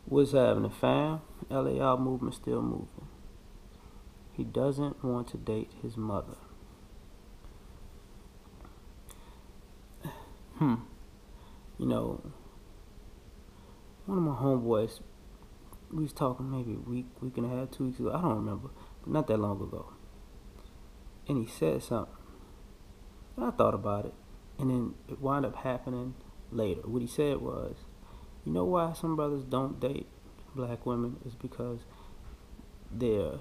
What's happening, fam? L.A.R movement still moving. He doesn't want to date his mother. You know, one of my homeboys, we was talking maybe a week and a half, 2 weeks ago. I don't remember, but not that long ago. And he said something. And I thought about it. And then it wound up happening later. What he said was, you know why some brothers don't date black women? Is because they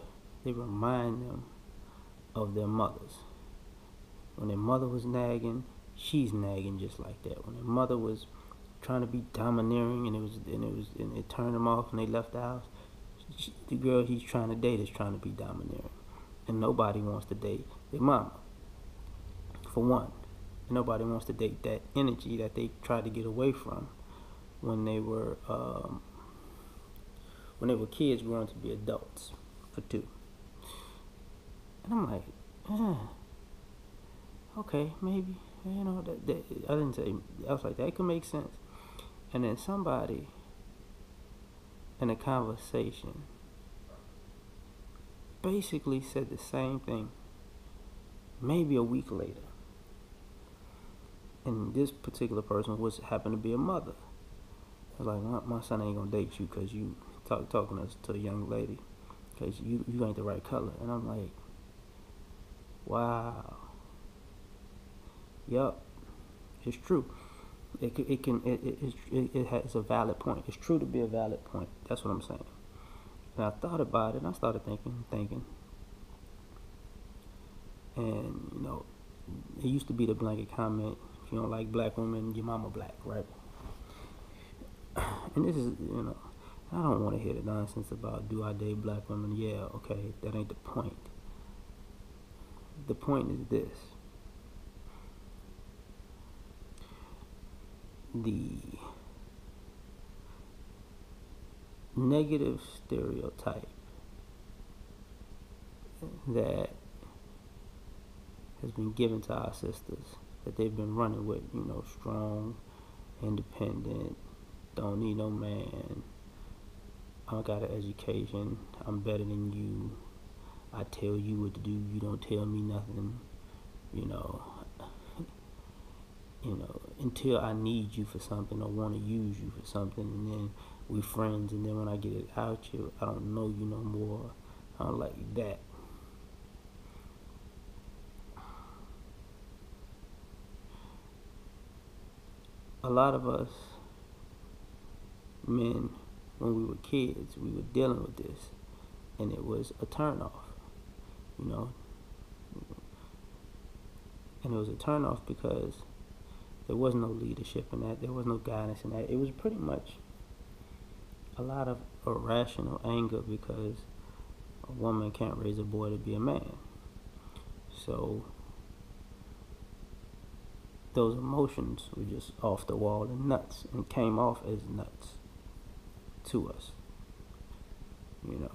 remind them of their mothers. When their mother was nagging, she's nagging just like that. When their mother was trying to be domineering and it turned them off and they left the house, the girl he's trying to date is trying to be domineering. And nobody wants to date their mama, for one. And nobody wants to date that energy that they tried to get away from when they were kids growing to be adults, for two. And I'm like, okay, maybe, that I didn't say, I was like, that could make sense. And then somebody in a conversation basically said the same thing maybe a week later. And this particular person happened to be a mother. I was like, my son ain't gonna date you because you talking to a young lady because you ain't the right color. And I'm like, wow. Yup, it's true. It's a valid point. It's true to be a valid point. That's what I'm saying. And I thought about it and I started thinking. And it used to be the blanket comment, if you don't like black women, your mama black, right? And this is, I don't want to hear the nonsense about do I date black women? Yeah, okay, that ain't the point. The point is this. The negative stereotype that has been given to our sisters, that they've been running with, strong, independent, don't need no man, I got an education, I'm better than you, I tell you what to do, you don't tell me nothing, until I need you for something or want to use you for something, and then we friends, and then when I get it out you, I don't know you no more. I don't like that. A lot of us men, when we were kids, we were dealing with this, and it was a turnoff, and it was a turnoff because there was no leadership in that. There was no guidance in that. It was pretty much a lot of irrational anger because a woman can't raise a boy to be a man. So those emotions were just off the wall and nuts, and came off as nuts to us. You're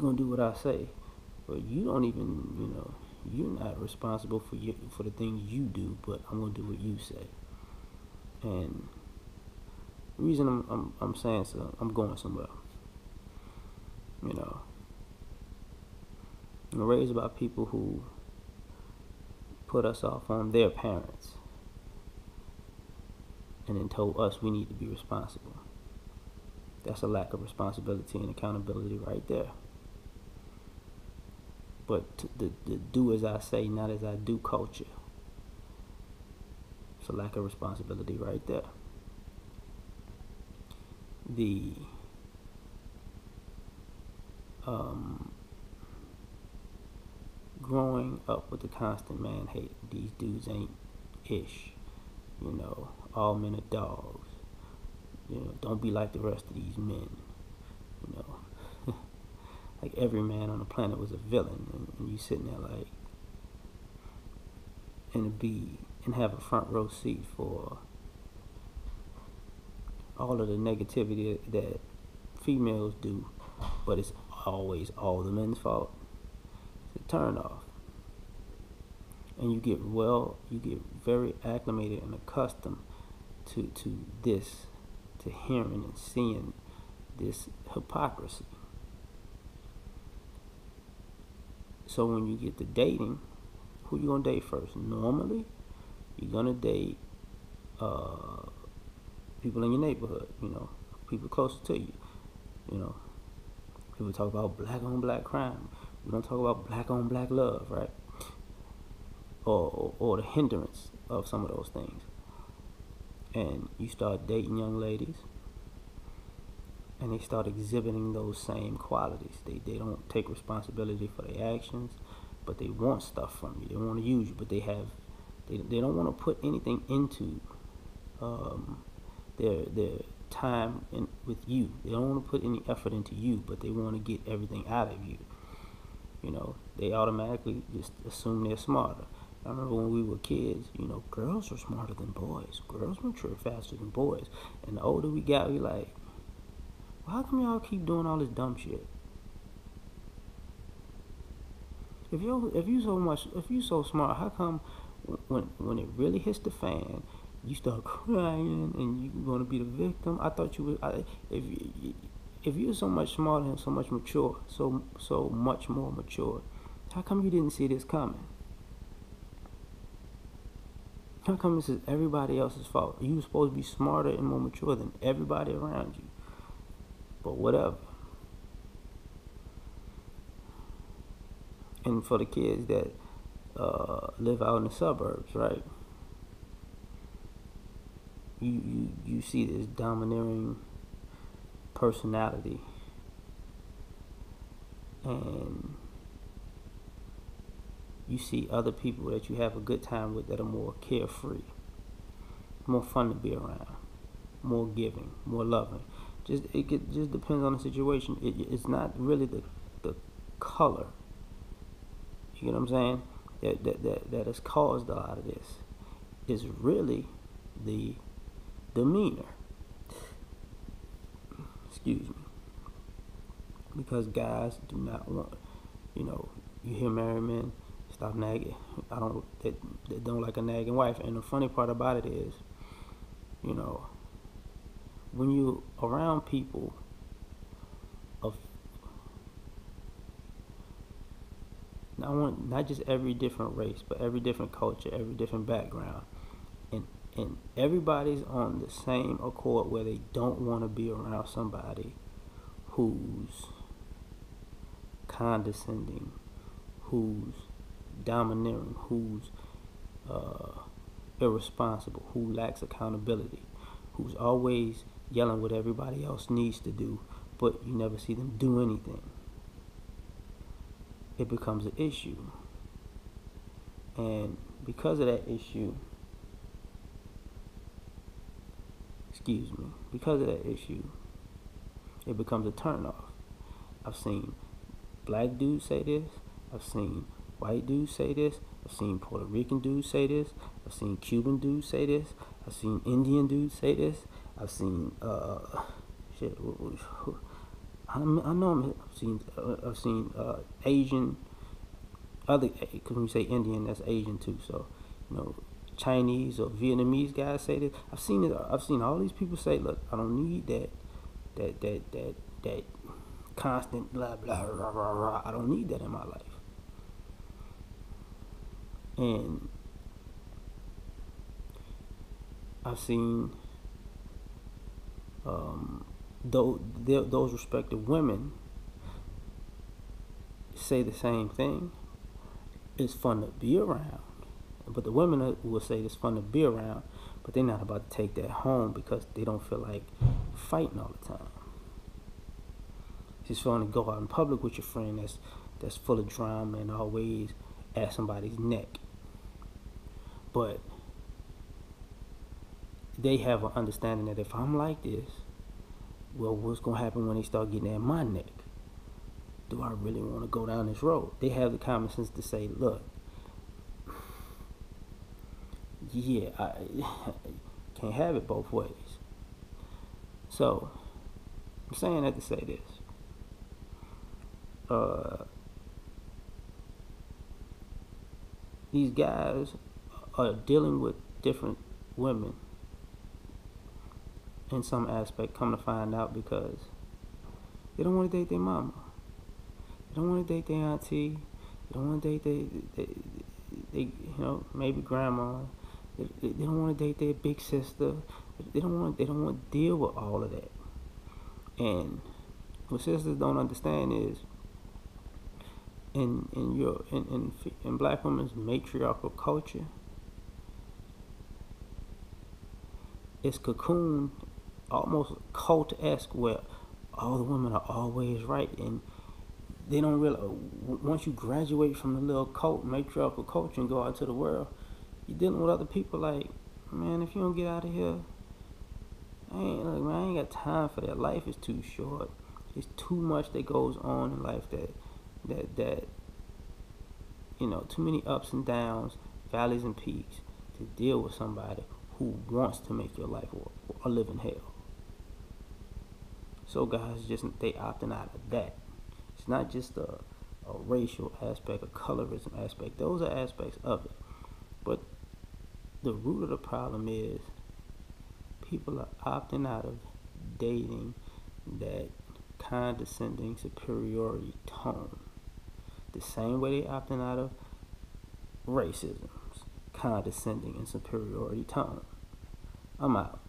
gonna do what I say, but you don't even, you're not responsible for the things you do, but I'm gonna do what you say. And the reason I'm saying so, I'm going somewhere. I'm raised by people who put us off on their parents, and then told us we need to be responsible. That's a lack of responsibility and accountability right there. But the do as I say, not as I do culture, it's a lack of responsibility right there. The growing up with the constant man hate, these dudes ain't ish, all men are dogs, don't be like the rest of these men, like every man on the planet was a villain, and you sitting there like, and have a front row seat for all of the negativity that females do, but it's always all the men's fault. It's a turn off. And you get very acclimated and accustomed to to hearing and seeing this hypocrisy. So when you get to dating, who you gonna date first? Normally, you're gonna date people in your neighborhood, people closer to you. You know, people talk about black on black crime. We don't talk about black on black love, right? Or the hindrance of some of those things. And you start dating young ladies, and they start exhibiting those same qualities. They don't take responsibility for their actions, but they want stuff from you. They want to use you, but they don't want to put anything into their time with you. They don't want to put any effort into you, but they want to get everything out of you. They automatically just assume they're smarter. I remember when we were kids, girls are smarter than boys. Girls mature faster than boys. And the older we got, we like, well, how come y'all keep doing all this dumb shit? If you so smart, how come when it really hits the fan, you start crying and you want to be the victim? I thought you would. If you're so much smarter and so much mature, so much more mature, how come you didn't see this coming? How come this is everybody else's fault? You were supposed to be smarter and more mature than everybody around you. But whatever. And for the kids that live out in the suburbs, right? You see this domineering personality, and you see other people that you have a good time with that are more carefree, more fun to be around, more giving, more loving. It just depends on the situation. It's not really the color. You get what I'm saying? That has caused a lot of this. It's really the demeanor. Excuse me. Because guys do not want, you hear married men stop nagging. They don't like a nagging wife. And the funny part about it is, when you around people of not just every different race, but every different culture, every different background, and everybody's on the same accord where they don't want to be around somebody who's condescending, who's domineering, who's irresponsible, who lacks accountability, who's always yelling what everybody else needs to do, but you never see them do anything. It becomes an issue. And because of that issue, it becomes a turnoff. I've seen black dudes say this. I've seen white dudes say this. I've seen Puerto Rican dudes say this. I've seen Cuban dudes say this. I've seen Indian dudes say this. I've seen I've seen Asian, because when you say Indian, that's Asian too. So, Chinese or Vietnamese guys say this. I've seen all these people say, look, I don't need that constant blah blah rah rah rah. I don't need that in my life. And I've seen those respective women say the same thing. It's fun to be around, but the women will say it's fun to be around, but they're not about to take that home because they don't feel like fighting all the time. It's fun to go out in public with your friend that's full of drama and always at somebody's neck, but they have an understanding that if I'm like this, well, what's going to happen when they start getting at my neck? Do I really want to go down this road? They have the common sense to say, look, yeah, I can't have it both ways. So, I'm saying that to say this. These guys are dealing with different women in some aspect, come to find out, because they don't want to date their mama. They don't want to date their auntie. They don't want to date they maybe grandma. They don't want to date their big sister. They don't want to deal with all of that. And what sisters don't understand is, in black women's matriarchal culture, it's cocooned almost cult-esque, where all the women are always right, and they don't realize, once you graduate from the little cult, matriarchal culture, and go out to the world, you're dealing with other people like, man, if you don't get out of here, I ain't got time for that. Life is too short. It's too much that goes on in life that too many ups and downs, valleys and peaks, to deal with somebody who wants to make your life a living hell. So guys, they opting out of that. It's not just a racial aspect, a colorism aspect. Those are aspects of it. But the root of the problem is people are opting out of dating that condescending superiority tone. The same way they opting out of racism's condescending and superiority tone. I'm out.